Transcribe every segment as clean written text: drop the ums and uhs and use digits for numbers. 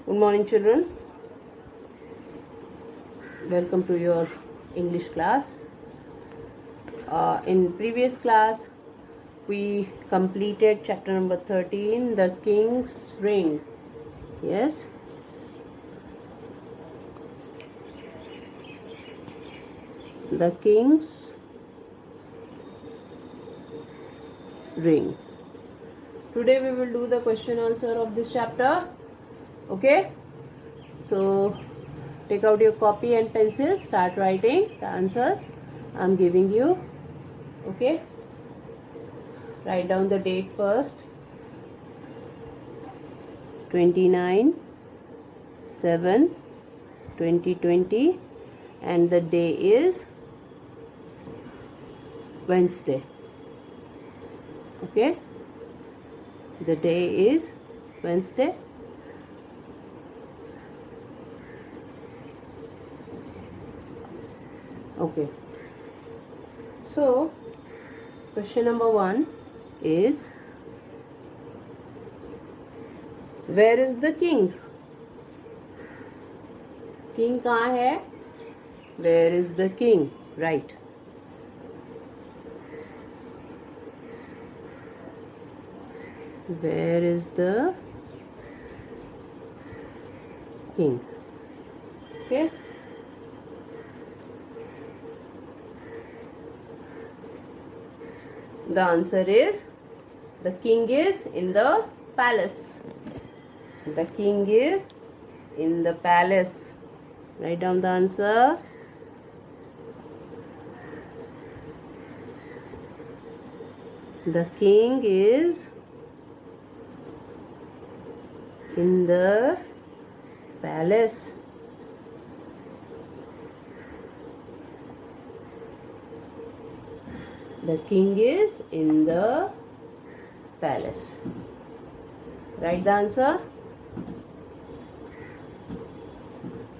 Good morning, children. Welcome to your English class. In previous class, we completed chapter number 13, The King's Ring. Yes? The King's Ring. Today we will do the question answer of this chapter. Okay? So, take out your copy and pencil, start writing the answers I'm giving you. Okay? Write down the date first. 29/7/2020, and the day is Wednesday. Okay? The day is Wednesday. Okay. So, question number 1 is, where is the king? King कहाँ है? Where is the king? Right. Where is the king? Okay. The answer is, the king is in the palace. The king is in the palace. Write down the answer. The king is in the palace. The king is in the palace. Write the answer.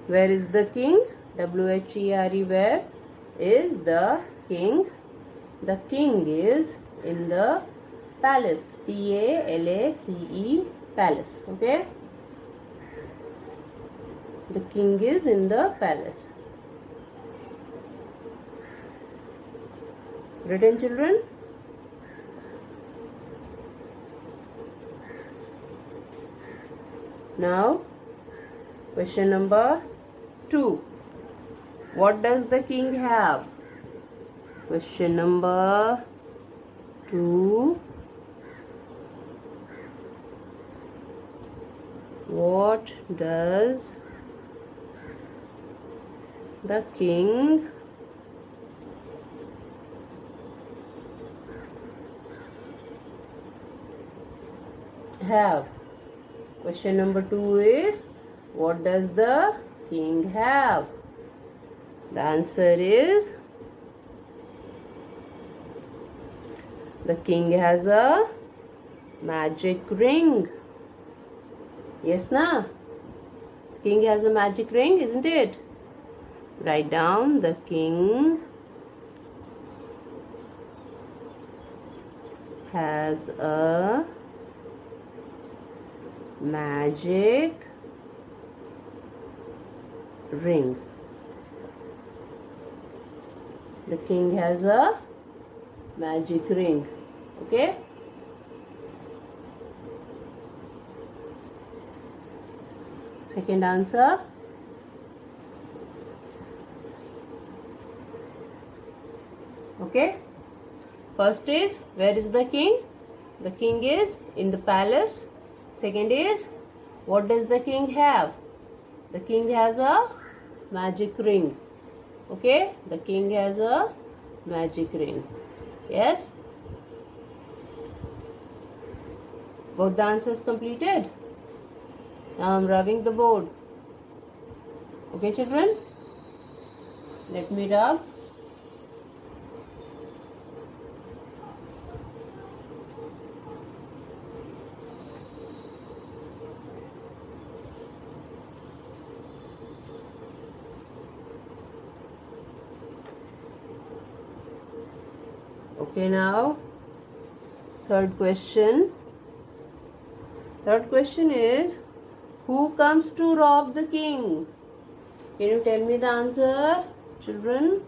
Where is the king? W-H-E-R-E, where is the king? The king is in the palace. P-A-L-A-C-E, palace. Okay? The king is in the palace. Written, children? Now, question number 2. What does the king have? Question number 2. What does the king have? Question number 2 is, what does the king have? The answer is, the king has a magic ring. Yes, na? King has a magic ring, isn't it? Write down, the king has a magic ring. The king has a magic ring. Okay? Second answer. Okay? First is, where is the king? The king is in the palace. Second is, what does the king have? The king has a magic ring. Okay? The king has a magic ring. Yes? Both the answers completed. Now I'm rubbing the board. Okay, children? Let me rub. Okay, now third question. Third question is, Who comes to rob the king? Can you tell me the answer, children?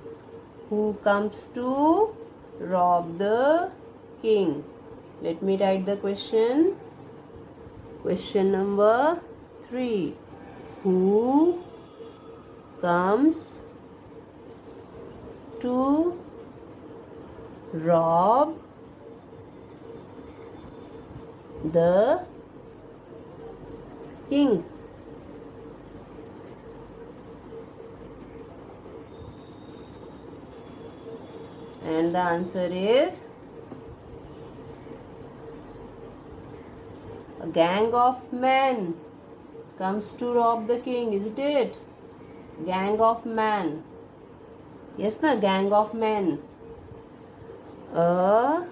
Who comes to rob the king? Let me write the question. Question number 3. Who comes to rob the king? And the answer is a gang of men comes to rob the king, isn't it? Gang of men. Yes, na? Gang of men. A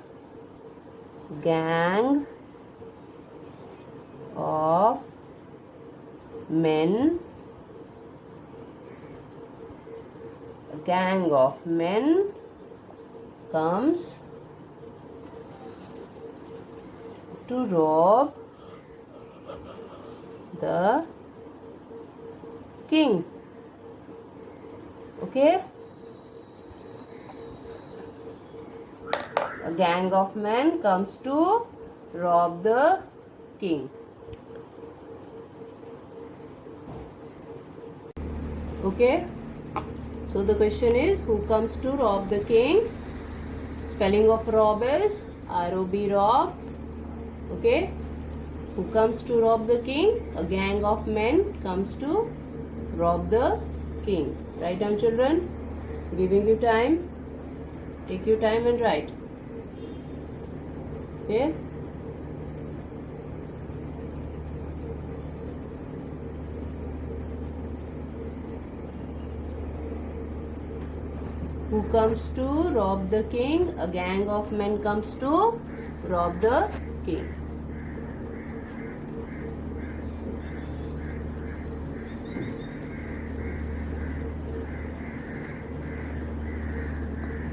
gang of men. A gang of men comes to rob the king. Okay? A gang of men comes to rob the king. Okay? So the question is, who comes to rob the king? Spelling of rob is R-O-B, rob. Okay? Who comes to rob the king? A gang of men comes to rob the king. Write down, children. Giving you time. Take your time and write. Okay? Who comes to rob the king? A gang of men comes to rob the king.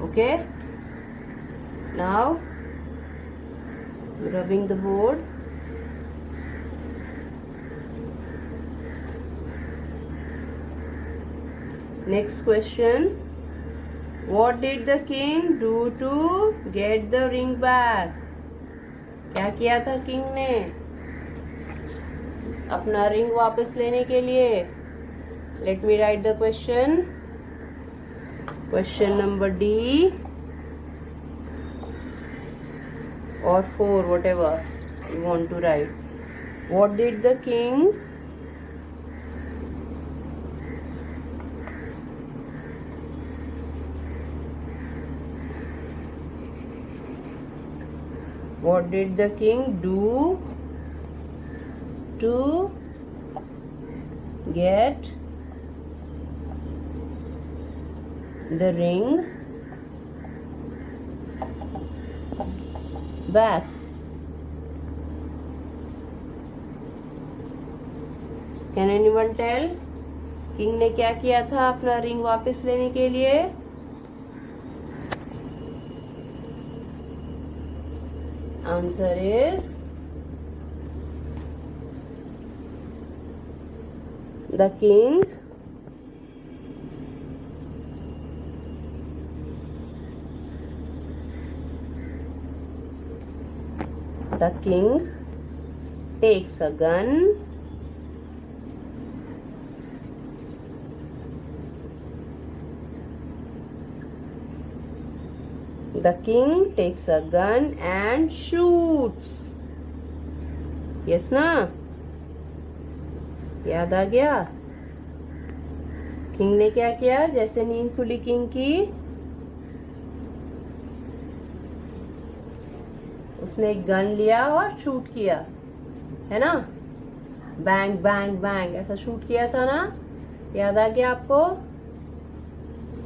Okay? Now, rubbing the board. Next question. What did the king do to get the ring back? क्या किया था king ने अपना ring वापस लेने के लिए? Let me write the question. Question number D or 4, whatever you want to write. What did the king do to get the ring back? Can anyone tell? King ने क्या किया था अपना रिंग वापस लेने के लिए? Answer is the king takes a gun and shoots. Yes ना? याद आ गया? किंग ने क्या किया? जैसे नींद खुली किंग की, उसने एक गन लिया और शूट किया, है ना? बैंग बैंग बैंग ऐसा शूट किया था ना? याद आ गया आपको?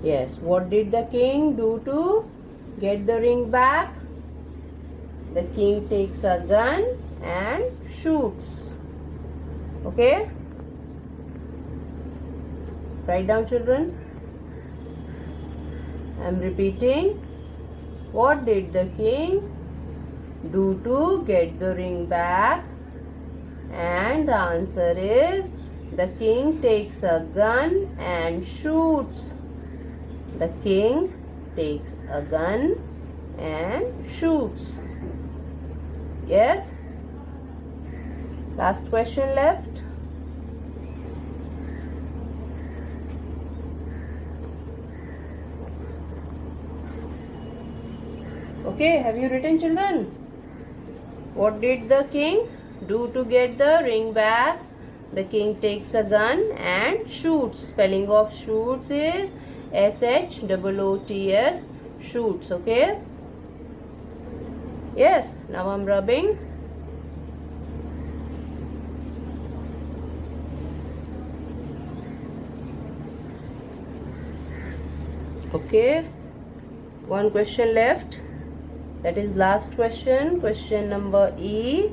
Yes. What did the king do to get the ring back? The king takes a gun and shoots. Okay? Write down, children. I am repeating. What did the king do to get the ring back? And the answer is the king takes a gun and shoots. The king takes a gun and shoots. Yes? Last question left. Okay, have you written, children? What did the king do to get the ring back? The king takes a gun and shoots. Spelling of shoots is SHOOTS, shoots. Okay? Yes, now I'm rubbing. Okay, one question left. That is last question, question number E.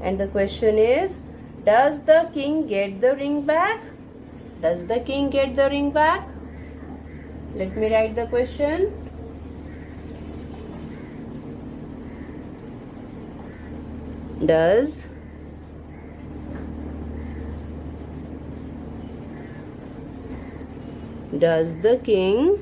And the question is, does the king get the ring back? Does the king get the ring back? Let me write the question. Does the king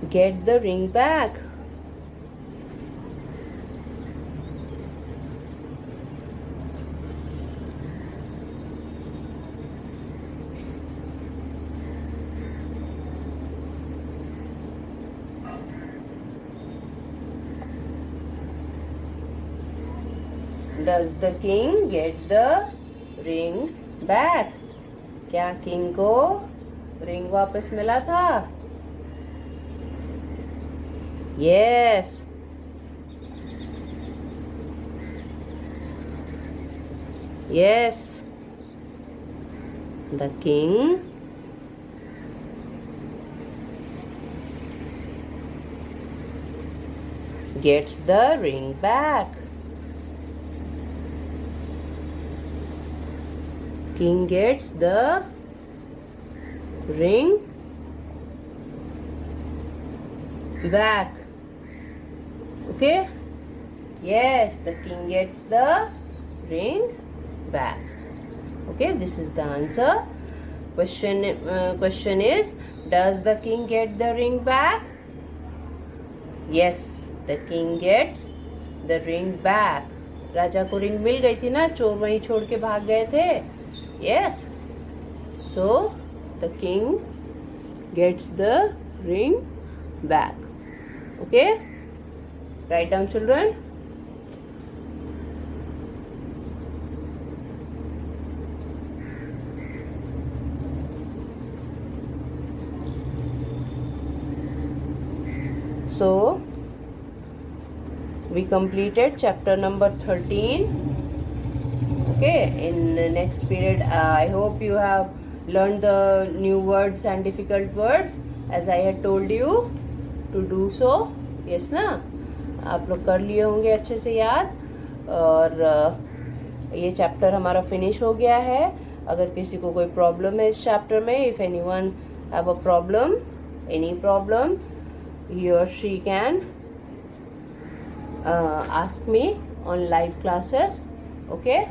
get the ring back? Does the king get the ring back? क्या king को ring वापस मिला था? Yes. Yes. The king gets the ring back. King gets the ring back. Okay? Yes, the king gets the ring back. Okay, this is the answer. Question is, does the king get the ring back? Yes, the king gets the ring back. राजा को ring मिल गई थी ना, चोर वहीं छोड़ के भाग गए थे. Yes. So the king gets the ring back. Okay? Write down, children. So we completed chapter number 13. Okay, in the next period I hope you have learned the new words and difficult words as I had told you to do so. Yes ना, आप लोग कर लिए होंगे अच्छे से याद. और ये चैप्टर हमारा फिनिश हो गया है. अगर किसी को कोई प्रॉब्लम है इस चैप्टर में, if anyone have a problem, any problem, he or she can ask me on live classes. Okay?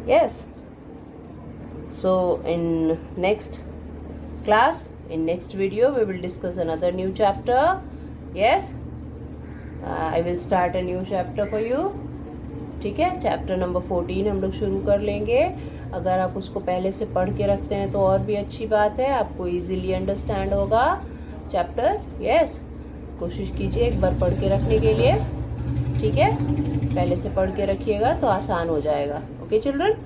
Yes. So in next class, in next video, we will discuss another new chapter. Yes. I will start a new chapter for you. ठीक है, chapter number 14 हम लोग शुरू कर लेंगे. अगर आप उसको पहले से पढ़ के रखते हैं तो और भी अच्छी बात है, आपको इजीली अंडरस्टैंड होगा चैप्टर. यस, कोशिश कीजिए एक बार पढ़ के रखने के लिए. ठीक है, पहले से पढ़ के रखिएगा तो आसान हो जाएगा. ओके चिल्ड्रन,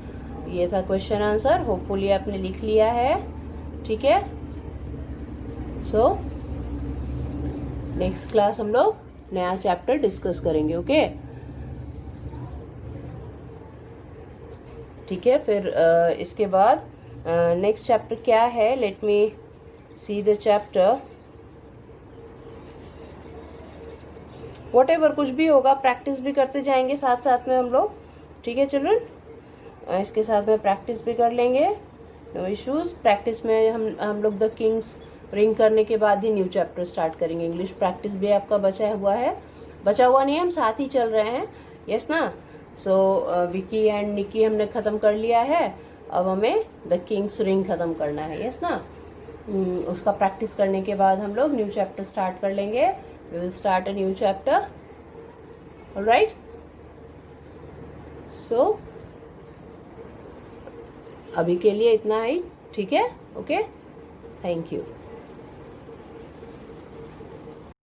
ये था क्वेश्चन आंसर. होपफुली आपने लिख लिया है. ठीक है. सो नेक्स्ट क्लास हम लोग नया चैप्टर डिस्कस करेंगे. ओके ठीक है. फिर इसके बाद नेक्स्ट चैप्टर क्या है, let me see the chapter. What ever कुछ भी होगा, प्रैक्टिस भी करते जाएंगे साथ साथ में हम लोग. ठीक है चिल्ड्रन, इसके साथ में प्रैक्टिस भी कर लेंगे. No issues. प्रैक्टिस में हम लोग द किंग्स रिंग करने के बाद ही न्यू चैप्टर स्टार्ट करेंगे। इंग्लिश प्रैक्टिस भी आपका बचा हुआ नहीं, हम साथ ही चल रहे हैं, यस ना। सो विकी एंड निकी हमने खत्म कर लिया है, अब हमें द किंग्स रिंग खत्म करना है, यस ना। उसका प्रैक्टिस करने के बाद हम लोग न्यू चैप्टर स्टार्ट कर लेंगे। We will start a new chapter, alright. So अभी के लिए इतना ही, ठीक है, ओके, थैंक यू।